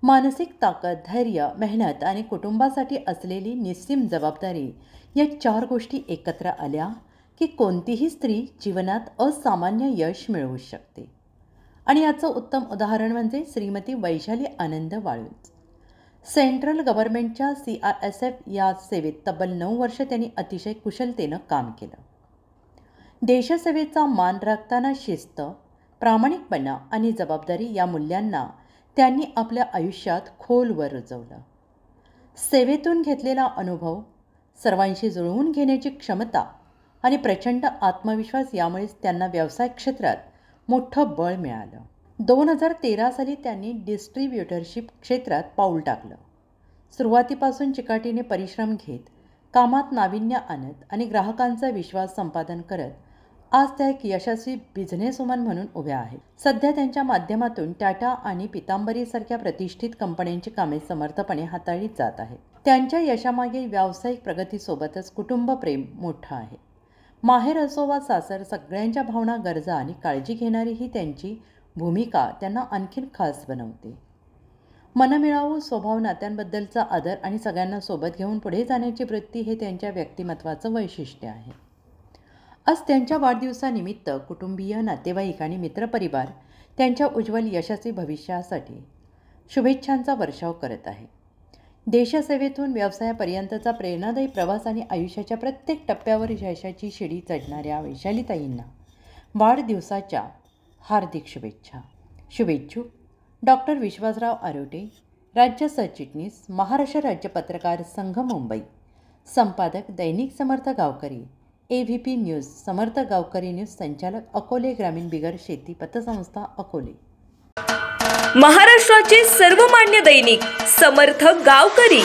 मानसिक ताकद, धैर्य, मेहनत आणि कुटुंबासाठी असलेली निस्सीम जबाबदारी या 4 गोष्टी एकत्र आल्या की कोणतीही स्त्री जीवनात असामान्य यश मिळवू शकते. आणि याचं उत्तम उदाहरण म्हणजे श्रीमती वैशाली आनंद वाळुंज. सेंट्रल गव्हर्नमेंटच्या CRSF या सेवेत तब्बल 9 वर्ष त्यांनी अतिशय कुशलतेनं काम केलं. देशसेवेचा मान राखताना शिस्त, प्रामाणिकपणा आणि जबाबदारी या मूल्यांना त्यांनी आपल्या आयुष्यात खोलवर रुजवलं. सेवेतून घेतलेला अनुभव, सर्वांशी जुळवून घेण्याची क्षमता आणि प्रचंड आत्मविश्वास यामुळेच त्यांना व्यवसाय क्षेत्रात मोठं बळ मिळालं. 2013 साली त्यांनी डिस्ट्रीब्युटरशिप क्षेत्रात पाऊल टाकलं. सुरुवातीपासून चिकाटीने परिश्रम घेत, कामात नाविन्य आणत आणि ग्राहकांचा विश्वास संपादन करत आज त्या एक यशस्वी बिझनेसवुमन म्हणून उभ्या आहेत. सध्या त्यांच्या माध्यमातून टाटा आणि पितांबरीसारख्या प्रतिष्ठित कंपन्यांची कामे समर्थपणे हाताळली जात आहेत. त्यांच्या यशामागे व्यावसायिक प्रगतीसोबतच कुटुंबप्रेम मोठं आहे. माहेर असो वा सासर, सगळ्यांच्या भावना, गरजा आणि काळजी घेणारी ही त्यांची भूमिका त्यांना आणखीन खास बनवते. मनमिळावू स्वभाव, नात्यांबद्दलचा आदर आणि सगळ्यांना सोबत घेऊन पुढे जाण्याची वृत्ती हे त्यांच्या व्यक्तिमत्वाचं वैशिष्ट्य आहे. आज त्यांच्या वाढदिवसानिमित्त कुटुंबीय, नातेवाईक आणि मित्रपरिवार त्यांच्या उज्ज्वल यशस्वी भविष्यासाठी शुभेच्छांचा वर्षाव करत आहे. देशसेवेतून व्यवसायापर्यंतचा प्रेरणादायी प्रवास आणि आयुष्याच्या प्रत्येक टप्प्यावर यशाची शिडी चढणाऱ्या वैशालीताईंना वाढदिवसाच्या हार्दिक शुभेच्छा. शुभेच्छुक डॉक्टर विश्वासराव आरोटे, राज्य सरचिटणीस, महाराष्ट्र राज्य पत्रकार संघ, मुंबई. संपादक दैनिक समर्थ गावकरी, AVP न्यूज, समर्थ गावकरी न्यूज, संचालक अकोले ग्रामीण बिगर शेती पतसंस्था, अकोले. महाराष्ट्राचे सर्वमान्य दैनिक समर्थ गावकरी,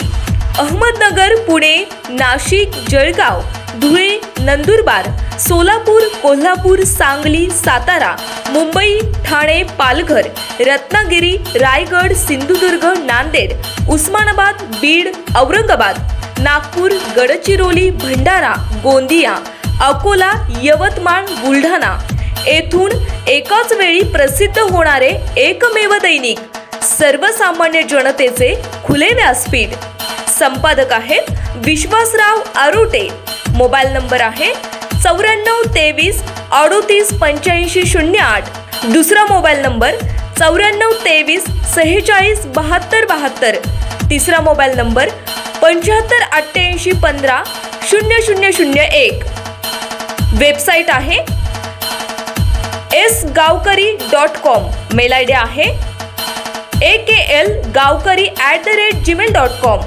अहमदनगर, पुणे, नाशिक, जळगाव, धुळे, नंदुरबार, सोलापूर, कोल्हापूर, सांगली, सातारा, मुंबई, ठाणे, पालघर, रत्नागिरी, रायगड, सिंधुदुर्ग, नांदेड, उस्मानाबाद, बीड, औरंगाबाद, नागपूर, गडचिरोली, भंडारा, गोंदिया, अकोला, यवतमाळ, बुलढाणा येथून एकाच वेळी प्रसिद्ध होणारे एकमेव दैनिक, सर्वसामान्य जनतेचे खुले व्यासपीठ. संपादक आहेत विश्वासराव आरोटे. मोबाईल नंबर आहे 94 23 38 85 08. दुसरा मोबाईल नंबर 94 23 46 72 72. तिसरा मोबाईल नंबर 75 88 15 0001. वेबसाईट आहे sgavkari.com. मेल आयडी आहे aklgavkari@gmail.com.